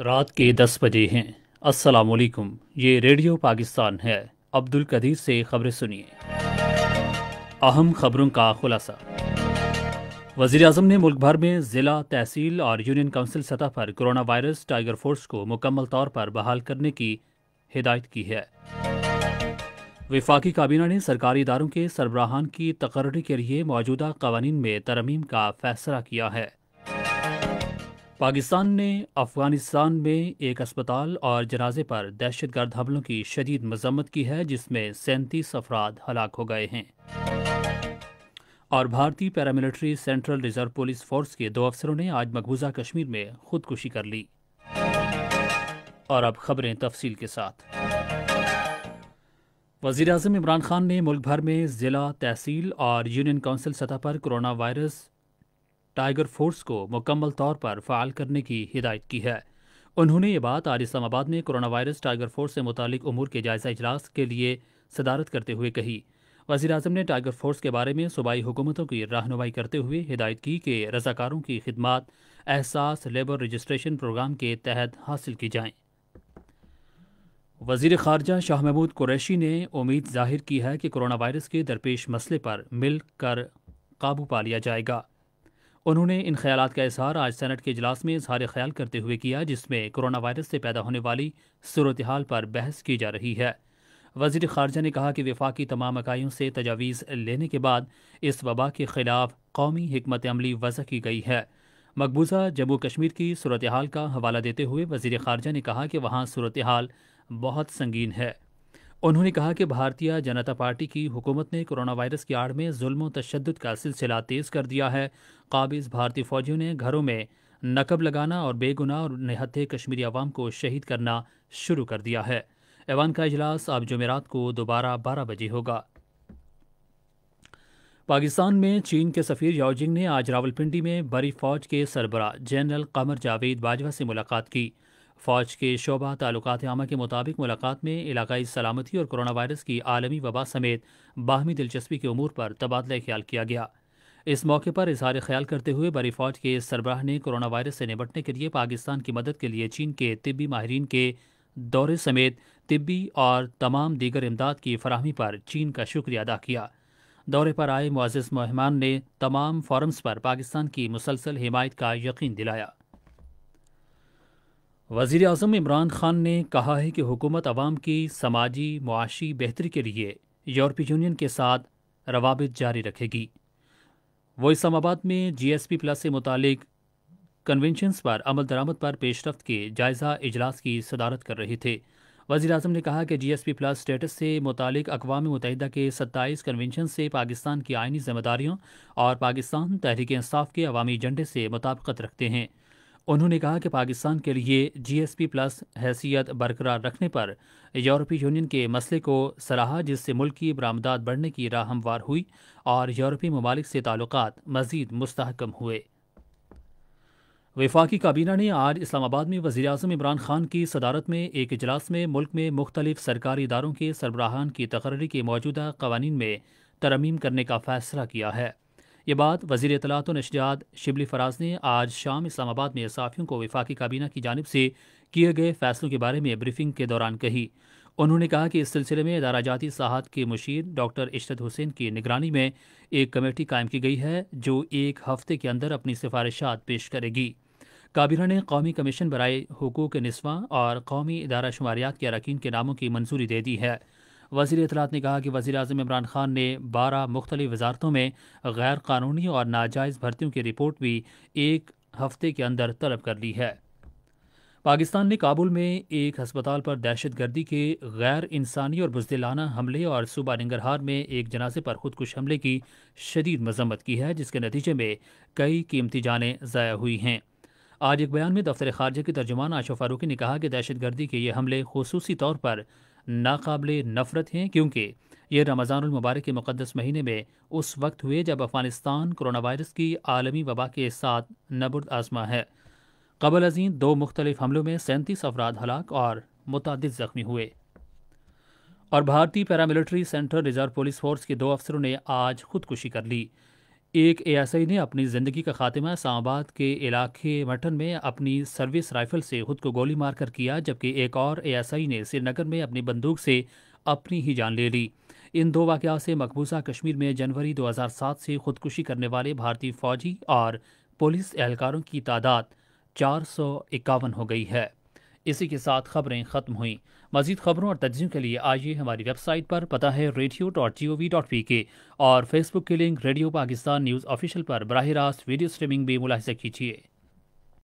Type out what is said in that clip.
رات کے 10 بجے ہیں۔ السلام علیکم، یہ ریڈیو پاکستان ہے۔ عبد القدیر سے خبریں سنیے۔ اہم خبروں کا خلاصہ۔ وزیر اعظم نے ملک بھر میں ضلع، تحصیل اور یونین کونسل سطح پر کرونا وائرس ٹائیگر فورس کو مکمل طور پر بحال کرنے کی ہدایت کی ہے۔ وفاقی کابینہ نے سرکاری اداروں کے سربراہان کی تقرری کے لیے موجودہ قوانین میں ترمیم کا فیصلہ کیا ہے۔ پاکستان نے افغانستان میں ایک اسپتال اور جنازے پر دہشت گرد حملوں کی شدید مذمت کی ہے، جس میں 37 افراد ہلاک ہو گئے ہیں۔ اور بھارتی paramilitary central reserve police force کے 2 افسروں نے آج مقبوضہ کشمیر میں خودکشی کر لی۔ اور اب خبریں تفصیل کے ساتھ۔ وزیر اعظم عمران خان نے ملک بھر میں ضلع، تحصیل اور یونین کونسل سطح پر کرونا وائرس ٹائیگر فورس کو مکمل طور پر فعال کرنے کی ہدایت کی ہے۔ انہوں نے یہ بات آج اسلام آباد میں کرونا وائرس ٹائیگر فورس سے متعلق امور کے جائزہ اجلاس کے لیے صدارت کرتے ہوئے کہی۔ وزیر اعظم نے ٹائیگر فورس کے بارے میں صوبائی حکومتوں کی رہنمائی کرتے ہوئے ہدایت کی کہ رضاکاروں کی خدمات احساس لیبر رجسٹریشن پروگرام کے تحت حاصل کی جائیں۔ وزیر خارجہ شاہ محمود قریشی نے امید ظاہر کی ہے کہ کرونا وائرس کے درپیش مسئلے پر مل کر قابو پا لیا جائے گا۔ انہوں نے ان خیالات کا اظہار آج سینٹ کے اجلاس میں اظہار خیال کرتے ہوئے کیا، جس میں کرونا وائرس سے پیدا ہونے والی صورتحال پر بحث کی جا رہی ہے۔ وزیر خارجہ نے کہا کہ وفاقی تمام اکائیوں سے تجاویز لینے کے بعد اس وبا کے خلاف قومی حکمت عملی وضع کی گئی ہے۔ مقبوضہ جموں کشمیر کی صورتحال کا حوالہ دیتے ہوئے وزیر خارجہ نے کہا کہ وہاں صورتحال بہت سنگین ہے۔ انہوں نے کہا کہ بھارتیہ جنتا پارٹی کی حکومت نے کرونا وائرس کی آڑ میں ظلم و تشدد کا سلسلہ تیز کر دیا ہے۔ قابض بھارتی فوجیوں نے گھروں میں نقب لگانا اور بے گناہ اور نہتے کشمیری عوام کو شہید کرنا شروع کر دیا ہے۔ ایوان کا اجلاس اب جمعرات کو دوبارہ 12 بجے ہوگا۔ پاکستان میں چین کے سفیر یاو جنگ نے آج راولپنڈی میں بری فوج کے سربراہ جنرل قمر جاوید باجوہ سے ملاقات کی۔ فوج کے شعبہ تعلقات عامہ کے مطابق ملاقات میں علاقائی سلامتی اور کرونا وائرس کی عالمی وبا سمیت باہمی دلچسپی کے امور پر تبادلہ خیال کیا گیا۔ اس موقع پر اظہار خیال کرتے ہوئے بری فوج کے سربراہ نے کرونا وائرس سے نمٹنے کے لیے پاکستان کی مدد کے لیے چین کے طبی ماہرین کے دورے سمیت طبی اور تمام دیگر امداد کی فراہمی پر چین کا شکریہ ادا کیا۔ دورے پر آئے معزز مہمان نے تمام فورمز پر پاکستان کی مسلسل حمایت کا یقین دلایا۔ وزیر اعظم عمران خان نے کہا ہے کہ حکومت عوام کی سماجی معاشی بہتری کے لیے یورپی یونین کے ساتھ روابط جاری رکھے گی۔ وہ اسلام آباد میں جی ایس پی پلس سے متعلق کنونشنز پر عمل درآمد پر پیش رفت کے جائزہ اجلاس کی صدارت کر رہے تھے۔ وزیر اعظم نے کہا کہ جی ایس پی پلس اسٹیٹس سے متعلق اقوام متحدہ کے 27 کنونشن سے پاکستان کی آئینی ذمہ داریوں اور پاکستان تحریک انصاف کے عوامی ایجنڈے سے مطابقت رکھتے ہیں۔ انہوں نے کہا کہ پاکستان کے لیے جی ایس پی پلس حیثیت برقرار رکھنے پر یورپی یونین کے مسئلے کو سراہا، جس سے ملک کی برآمدات بڑھنے کی راہ ہموار ہوئی اور یورپی ممالک سے تعلقات مزید مستحکم ہوئے۔ وفاقی کابینہ نے آج اسلام آباد میں وزیر اعظم عمران خان کی صدارت میں ایک اجلاس میں ملک میں مختلف سرکاری اداروں کے سربراہان کی تقرری کے موجودہ قوانین میں ترمیم کرنے کا فیصلہ کیا ہے۔ یہ بات وزیر اطلاعات و نشریات شبلی فراز نے آج شام اسلام آباد میں صحافیوں کو وفاقی کابینہ کی جانب سے کیے گئے فیصلوں کے بارے میں بریفنگ کے دوران کہی۔ انہوں نے کہا کہ اس سلسلے میں ادارہ جاتی اصلاحات کے مشیر ڈاکٹر اشرت حسین کی نگرانی میں ایک کمیٹی قائم کی گئی ہے، جو 1 ہفتے کے اندر اپنی سفارشات پیش کرے گی۔ کابینہ نے قومی کمیشن برائے حقوق نسواں اور قومی ادارہ شماریات کے اراکین کے ناموں کی منظوری دے دی ہے۔ وزیر اطلاعات نے کہا کہ وزیر اعظم عمران خان نے 12 مختلف وزارتوں میں غیر قانونی اور ناجائز بھرتیوں کی رپورٹ بھی 1 ہفتے کے اندر طلب کر لی ہے۔ پاکستان نے کابل میں ایک ہسپتال پر دہشت گردی کے غیر انسانی اور بزدلانہ حملے اور صوبہ ننگرہار میں ایک جنازے پر خودکش حملے کی شدید مذمت کی ہے، جس کے نتیجے میں کئی قیمتی جانیں ضائع ہوئی ہیں۔ آج ایک بیان میں دفتر خارجہ کے ترجمان عائشہ فاروقی نے کہا کہ دہشت گردی کے یہ حملے خصوصی طور پر ناقابل نفرت ہیں، کیونکہ یہ رمضان المبارک کے مقدس مہینے میں اس وقت ہوئے جب افغانستان کرونا وائرس کی عالمی وبا کے ساتھ نبرد آزما ہے۔ قبل ازیں 2 مختلف حملوں میں 37 افراد ہلاک اور متعدد زخمی ہوئے۔ اور بھارتی paramilitary central reserve police force کے 2 افسروں نے آج خودکشی کر لی۔ ایک اے ایس آئی نے اپنی زندگی کا خاتمہ اسلام آباد کے علاقے مٹن میں اپنی سروس رائفل سے خود کو گولی مار کر کیا، جبکہ ایک اور اے ایس آئی نے سری نگر میں اپنی بندوق سے اپنی ہی جان لے لی۔ ان دو واقعات سے مقبوضہ کشمیر میں جنوری 2007 سے خودکشی کرنے والے بھارتی فوجی اور پولیس اہلکاروں کی تعداد 451 ہو گئی ہے۔ اسی کے ساتھ خبریں ختم ہوئیں۔ مزید خبروں اور تجزیوں کے لیے آئیے ہماری ویب سائٹ پر، پتہ ہے radio.gov.pk، اور فیس بک کے link radio Pakistan news official پر براہ راست ویڈیو سٹریمنگ بھی ملاحظہ کیجیے۔